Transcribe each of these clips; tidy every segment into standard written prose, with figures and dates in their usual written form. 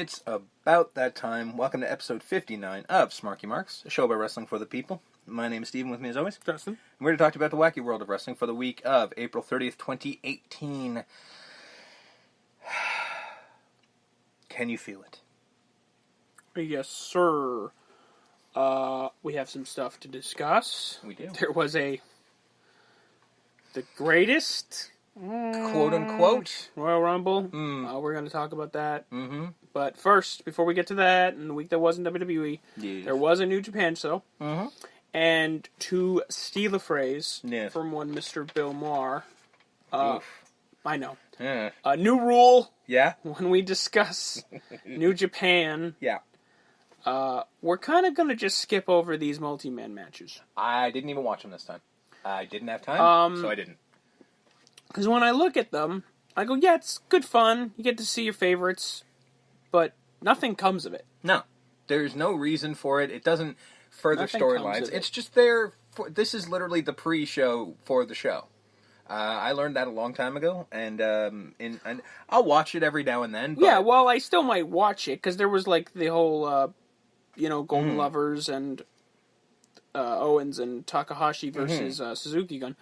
It's about that time. Welcome to episode 59 of Smarky Marks, a show about wrestling for the people. My name is Steven, with me as always, Justin. We're here to talk about the wacky world of wrestling for the week of April 30th, 2018. Can you feel it? Yes, sir. We have some stuff to discuss. We do. There was the greatest... quote-unquote Royal Rumble. We're going to talk about that. Mm-hmm. But first, before we get to that, in the week that wasn't WWE, there was a New Japan show. Mm-hmm. And to steal a phrase from one Mr. Bill Maher, I know. Yeah. A new rule. Yeah? When we discuss New Japan, Yeah. we're kind of going to just skip over these multi-man matches. I didn't even watch them this time. I didn't have time, so I didn't. Because when I look at them, I go, yeah, it's good fun. You get to see your favorites, but nothing comes of it. No. There's no reason for it. It doesn't further storylines. It's just there. This is literally the pre-show for the show. I learned that a long time ago, and I'll watch it every now and then. But... Yeah, well, I still might watch it, because there was like the whole, Golden Lovers and Owens and Takahashi versus Suzuki Gun.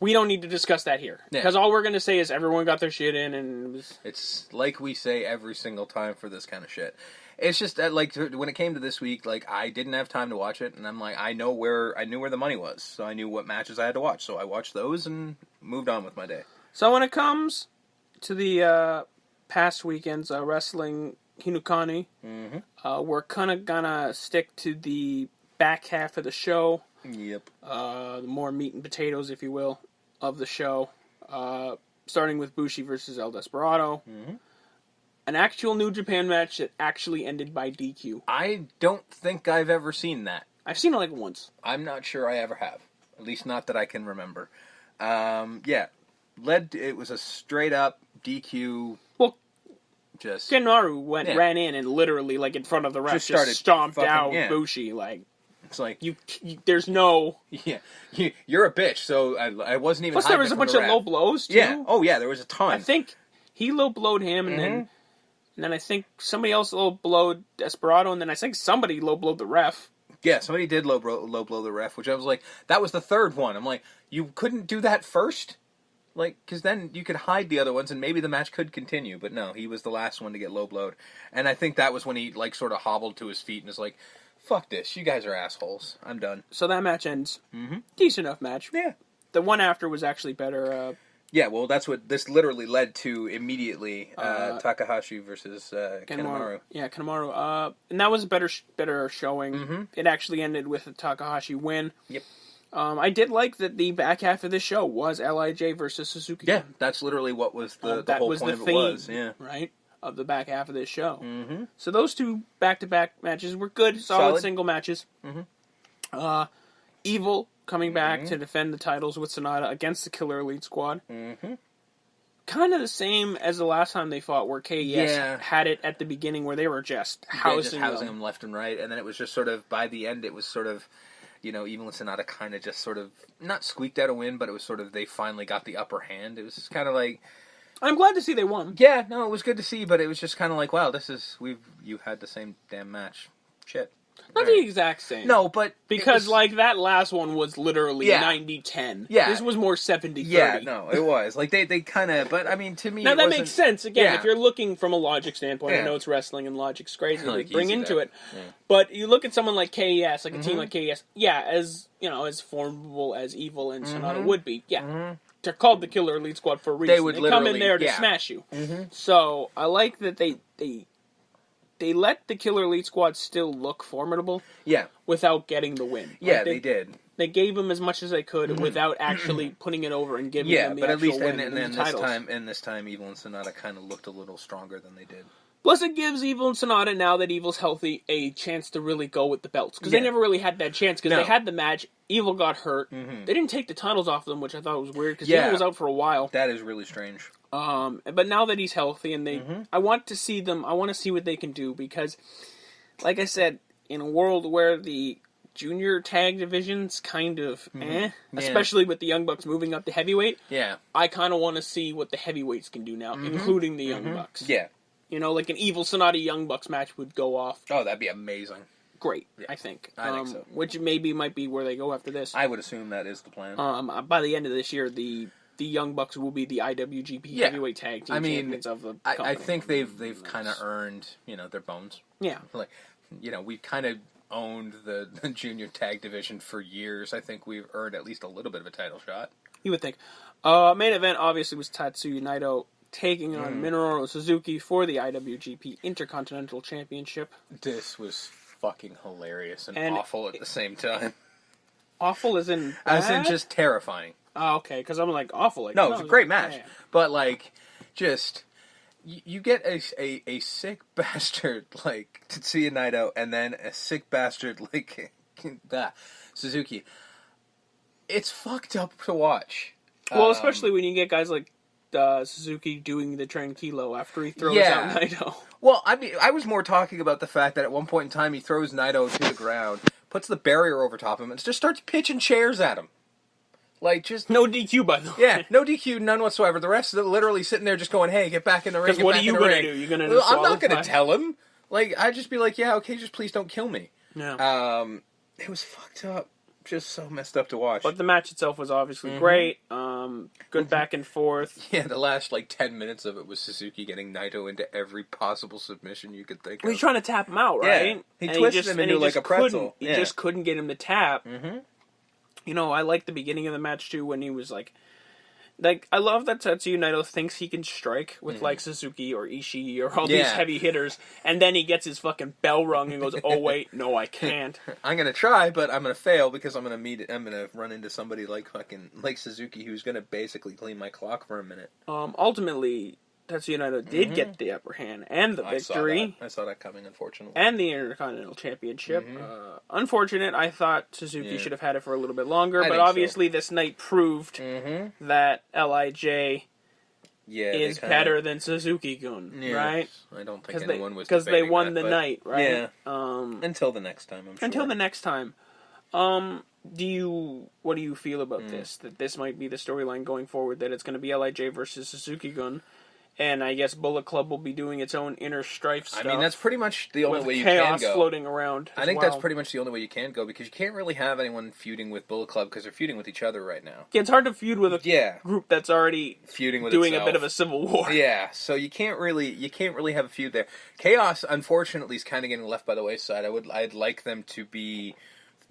We don't need to discuss that here. Because all we're going to say is everyone got their shit in, and... It's like we say every single time for this kind of shit. It's just that, like, when it came to this week, like, I didn't have time to watch it, and I'm like, I knew where the money was, so I knew what matches I had to watch, so I watched those and moved on with my day. So when it comes to the past weekend's wrestling Hinokuni, we're kind of gonna stick to the back half of the show. Yep. The more meat and potatoes, if you will, of the show. Starting with Bushi versus El Desperado. Mm-hmm. An actual New Japan match that actually ended by DQ. I don't think I've ever seen that. I've seen it like once. I'm not sure I ever have. At least not that I can remember. It was a straight up DQ. Well, just Kenmaru ran in and literally, like, in front of the ref, just stomped out Bushi. Like, it's like you there's no. Yeah, you're a bitch. So I wasn't even. Plus, there was a bunch of low blows too. Yeah. Oh yeah, there was a ton. I think he low blowed him, and then I think somebody else low blowed Desperado, and then I think somebody low blowed the ref. Yeah, somebody did low blow the ref, which I was like, that was the third one. I'm like, you couldn't do that first? Like, because then you could hide the other ones, and maybe the match could continue. But no, he was the last one to get low blowed. And I think that was when he, like, sort of hobbled to his feet and was like, fuck this, you guys are assholes. I'm done. So that match ends. Decent enough match. Yeah. The one after was actually better. Yeah, well, that's what this literally led to immediately. Takahashi versus Kanemaru. Yeah, Kanemaru. And that was a better showing. It actually ended with a Takahashi win. Yep. I did like that the back half of this show was LIJ versus Suzuki. Yeah, that's literally what was the whole point of it was. Yeah. Right? Of the back half of this show. So those two back-to-back matches were good, solid single matches. Evil coming back to defend the titles with Sonata against the Killer Elite Squad. Kind of the same as the last time they fought, where KES had it at the beginning, where they were just housing them left and right, and then it was just sort of, by the end, it was sort of, Evil and Sonata kind of just sort of, not squeaked out a win, but it was sort of, they finally got the upper hand. It was just kind of like... I'm glad to see they won. Yeah, no, it was good to see, but it was just kind of like, wow, you had the same damn match. Shit. Not the exact same. No, but... Because, that last one was literally 90-10. Yeah. This was more 70-30. Yeah, no, it was. Like, they kind of... But, I mean, to me, now, that makes sense. Again, if you're looking from a logic standpoint, I know it's wrestling and logic's crazy to bring into it. Yeah. But you look at someone like KES, like a team like KES, as, as formidable as Evil and Sonata would be, they're called the Killer Elite Squad for a reason. They come in there to smash you. So, I like that they let the Killer Elite Squad still look formidable. Yeah. Without getting the win. Yeah, they did. They gave them as much as they could without actually putting it over and giving them the actual win. Yeah, but at least this time, Evil and Sonata kind of looked a little stronger than they did. Plus, it gives Evil and Sonata, now that Evil's healthy, a chance to really go with the belts. Because they never really had that chance, because they had the match, Evil got hurt. They didn't take the titles off them, which I thought was weird, because Evil was out for a while. That is really strange. But now that he's healthy, and I want to see them, I want to see what they can do, because, like I said, in a world where the junior tag division's kind of especially with the Young Bucks moving up to heavyweight, I kind of want to see what the heavyweights can do now, including the Young Bucks. Yeah. You know, like an Evil Sonata Young Bucks match would go off. Oh, that'd be amazing. Great, yeah. I think. I think so. Which maybe might be where they go after this. I would assume that is the plan. By the end of this year, the Young Bucks will be the IWGP Heavyweight Tag Team Champions of the company. I think they've kind of earned, their bones. Yeah. Like, we've kind of owned the junior tag division for years. I think we've earned at least a little bit of a title shot. You would think. Main event, obviously, was Tatsuya Naito taking on Minoru Suzuki for the IWGP Intercontinental Championship. This was fucking hilarious and awful at the same time. Awful as in bad? As in just terrifying. Oh, okay, because I'm like, awful. Like, no, it was a great match. Yeah. But, like, just... You get a sick bastard like Tetsuya Naito, and then a sick bastard like Suzuki. It's fucked up to watch. Well, especially when you get guys like Suzuki doing the Tranquilo after he throws out Naito. Well, I mean, I was more talking about the fact that at one point in time he throws Naito to the ground, puts the barrier over top of him, and just starts pitching chairs at him. Like, just... No DQ, by the way. Yeah, no DQ, none whatsoever. The refs are literally sitting there just going, hey, get back in the ring, Because what are you going to do? You're going to I'm not going to tell him. Like, I'd just be like, yeah, okay, just please don't kill me. Yeah. It was fucked up. Just so messed up to watch. But the match itself was obviously great. Good back and forth. Yeah, the last, 10 minutes of it was Suzuki getting Naito into every possible submission you could think of. He's trying to tap him out, right? Yeah. He twisted him into, like, a pretzel. He just couldn't get him to tap. Mm-hmm. I like the beginning of the match, too, when he was, like, I love that Tetsuya Naito thinks he can strike with, like, Suzuki or Ishii or all these heavy hitters, and then he gets his fucking bell rung and goes, oh, wait, no, I can't. I'm going to try, but I'm going to fail because I'm going to run into somebody like Suzuki who's going to basically clean my clock for a minute. Ultimately, Tetsuya Naito did get the upper hand and the victory. I saw that coming, unfortunately. And the Intercontinental Championship. Unfortunate. I thought Suzuki should have had it for a little bit longer, but obviously this night proved that LIJ is better than Suzuki-gun, right? I don't think anyone was because they won the night, right? Yeah. Until the next time, I'm sure. Until the next time. What do you feel about this? That this might be the storyline going forward, that it's going to be LIJ versus Suzuki-gun? And I guess Bullet Club will be doing its own inner strife stuff. I mean, that's pretty much the only way you can go. Chaos floating around. I think that's pretty much the only way you can go, because you can't really have anyone feuding with Bullet Club because they're feuding with each other right now. Yeah, it's hard to feud with a group that's already feuding with doing itself. A bit of a civil war. Yeah, so you can't really have a feud there. Chaos, unfortunately, is kind of getting left by the wayside. I'd like them to be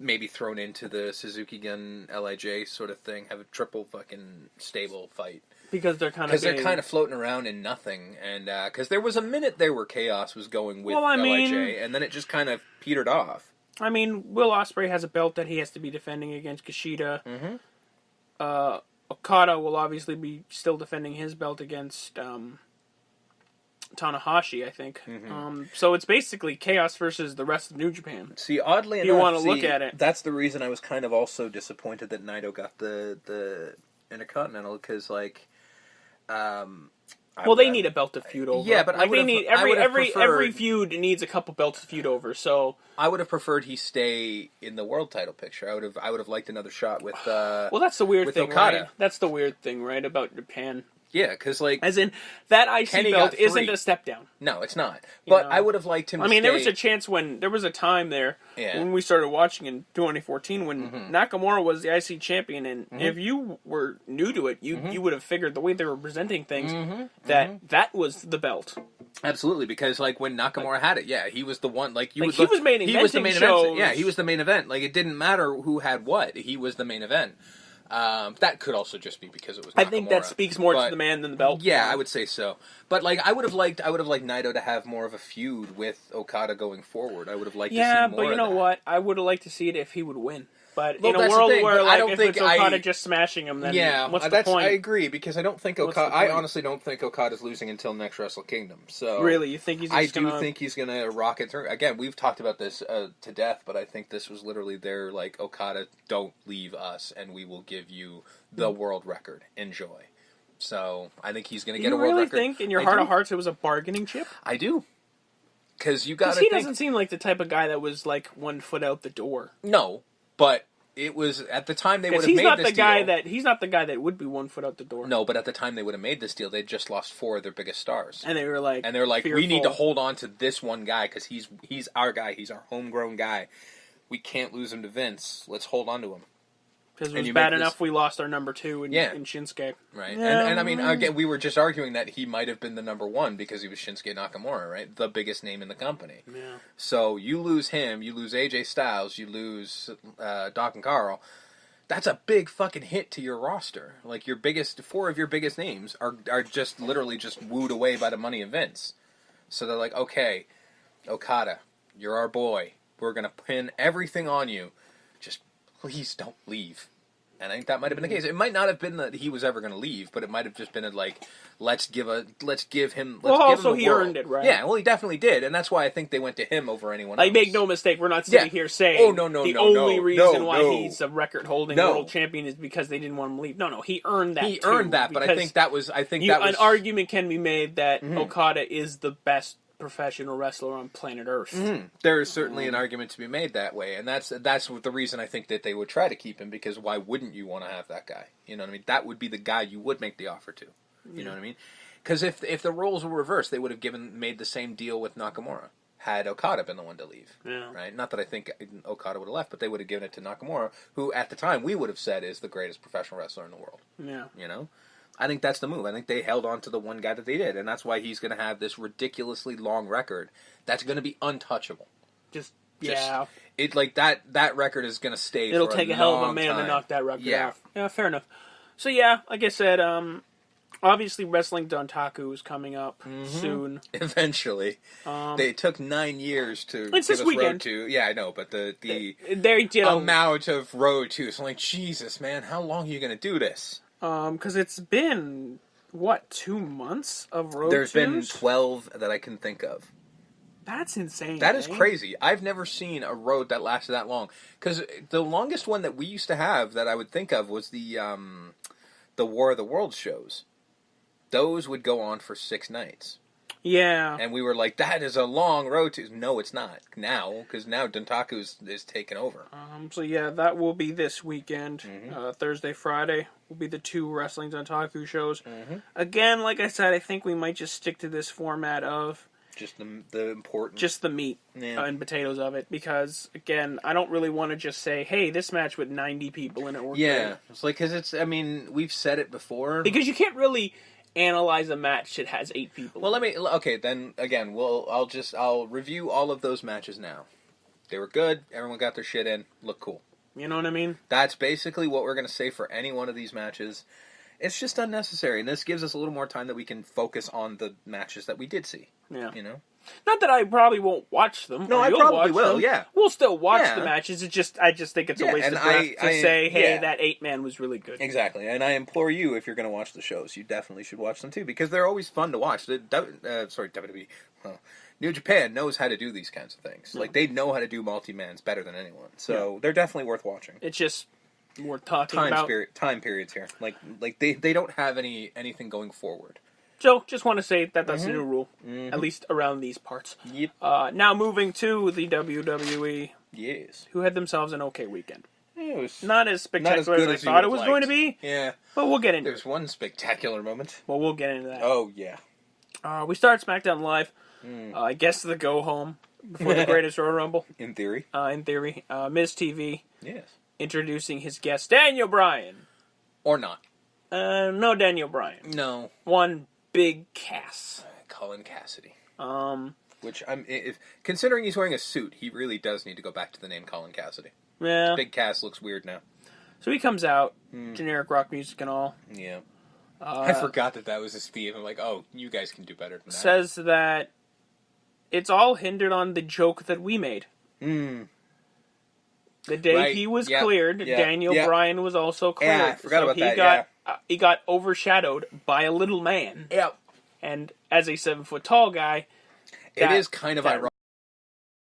maybe thrown into the Suzuki Gun LIJ sort of thing, have a triple fucking stable fight. Because they're kind of floating around in nothing, and because there was a minute there where Chaos was going with LIJ, and then it just kind of petered off. I mean, Will Ospreay has a belt that he has to be defending against Kushida. Okada will obviously be still defending his belt against Tanahashi, I think. So it's basically Chaos versus the rest of New Japan. See, oddly enough, you want to look at it. That's the reason I was kind of also disappointed that Naito got the Intercontinental, because they need a belt to feud over. Yeah, but they need every feud needs a couple belts to feud over. So I would have preferred he stay in the world title picture. I would have liked another shot with. Well, that's the weird thing, Okada. Right? That's the weird thing, right, about Japan. Yeah, because as in that IC belt isn't a step down. No, it's not. But I would have liked him. There was a chance there was a time there when we started watching in 2014 when Nakamura was the IC champion, and if you were new to it, you would have figured the way they were presenting things that was the belt. Absolutely, because when Nakamura had it, he was the one. He was the main event. Yeah, he was the main event. It didn't matter who had what. He was the main event. That could also just be because it was Nakamura. I think that speaks more to the man than the belt. Yeah, I would say so. But I would have liked Naito to have more of a feud with Okada going forward. I would have liked to see more. Yeah, but you know what? I would have liked to see it if he would win. But in a that's world the thing, where if it's Okada just smashing him, then what's the point? I agree, because I don't think Okada. I honestly don't think Okada's losing until next Wrestle Kingdom. So really, you think he's? I think he's going to rocket through. Again, we've talked about this to death, but I think this was literally their Okada, don't leave us, and we will give you the world record. Enjoy. So I think he's going to get a world record. You really think, in your heart of hearts, it was a bargaining chip? I do. Because you got to. He doesn't seem like the type of guy that was 1 foot out the door. No, but It was at the time they would have made this deal. He's not the guy that would be 1 foot out the door. No, but at the time they would have made this deal, they'd just lost 4 of their biggest stars, and they were like, fearful. We need to hold on to this one guy because he's our guy. He's our homegrown guy. We can't lose him to Vince. Let's hold on to him. Because it was bad enough we lost our number 2 in Shinsuke. Right. Yeah. And I mean, again, we were just arguing that he might have been the number 1 because he was Shinsuke Nakamura, right? The biggest name in the company. Yeah. So you lose him, you lose AJ Styles, you lose Doc and Carl. That's a big fucking hit to your roster. Like, 4 of your biggest names are just literally just wooed away by the money of Vince. So they're like, okay, Okada, you're our boy. We're going to pin everything on you. Just please don't leave. And I think that might have been the case. It might not have been that he was ever going to leave, but it might have just been let's give him. He earned it, right? Yeah, well, he definitely did, and that's why I think they went to him over anyone else. Make no mistake, we're not sitting here saying the only reason why he's a record-holding world champion is because they didn't want him to leave. No, he earned that. But I think that was. An argument can be made that Okada is the best professional wrestler on planet Earth. Mm-hmm. There is certainly an argument to be made that way, and that's the reason I think that they would try to keep him, because why wouldn't you want to have that guy? You know what I mean? That would be the guy you would make the offer to. You know what I mean? Because if the roles were reversed, they would have made the same deal with Nakamura had Okada been the one to leave. Yeah. Right? Not that I think Okada would have left, but they would have given it to Nakamura, who at the time we would have said is the greatest professional wrestler in the world. Yeah. You know? I think that's the move. I think they held on to the one guy that they did, and that's why he's going to have this ridiculously long record that's going to be untouchable. That record is going to stay. It'll take a hell of a man to knock that record off. Yeah, fair enough. So like I said, obviously Wrestling Dontaku is coming up soon. Eventually, they took 9 years to it's give this us weekend. Road to. Yeah, I know, but the amount of Road to. So I'm like, Jesus, man, how long are you going to do this? Because it's been, 2 months of road There's twos? been 12 that I can think of. That's insane. That is crazy. I've never seen a road that lasted that long. Because the longest one that we used to have that I would think of was the War of the Worlds shows. Those would go on for 6 nights. Yeah. And we were like, that is a long road to... No, it's not. Now, because now Dontaku is taken over. That will be this weekend. Thursday, Friday will be the 2 Wrestling Dontaku shows. Again, like I said, I think we might just stick to this format of... Just the important... Just the meat and potatoes of it. Because, again, I don't really want to just say, hey, this match with 90 people in it worked great. It's like, because it's... I mean, we've said it before. Because you can't really... analyze a match that has 8 people. Well, then again, I'll review all of those matches now. They were good, everyone got their shit in, look cool. You know what I mean? That's basically what we're going to say for any one of these matches. It's just unnecessary, and this gives us a little more time that we can focus on the matches that we did see. Yeah. You know? Not that I probably won't watch them. No, I probably will, yeah. We'll still watch the matches. I just think it's a waste of breath to say, hey, that 8-man was really good. Exactly, and I implore you, if you're going to watch the shows, you definitely should watch them too, because they're always fun to watch. WWE. New Japan knows how to do these kinds of things. Like, they know how to do multi-mans better than anyone. So they're definitely worth watching. It's just worth talking about. Time periods here. Like they don't have anything going forward. So, just want to say that that's a new rule, at least around these parts. Yep. Now moving to the WWE. Yes. Who had themselves an okay weekend. It was not as spectacular as I thought it was going to be. Yeah. But we'll get into it. There's one spectacular moment. Well, we'll get into that. Oh, yeah. We start SmackDown Live. I guess the go-home before the Greatest Royal Rumble. In theory. Miz TV. Yes. Introducing his guest, Daniel Bryan. Or not. No Daniel Bryan. No. One Big Cass. Colin Cassidy. Which, considering he's wearing a suit, he really does need to go back to the name Colin Cassidy. Yeah. Big Cass looks weird now. So he comes out, generic rock music and all. Yeah. I forgot that was his theme. I'm like, oh, you guys can do better than that. Says that it's all hindered on the joke that we made. The day he was cleared, Daniel Bryan was also cleared. Yeah, I forgot about that. He got overshadowed by a little man. Yep. And as a 7-foot tall guy... It is kind of ironic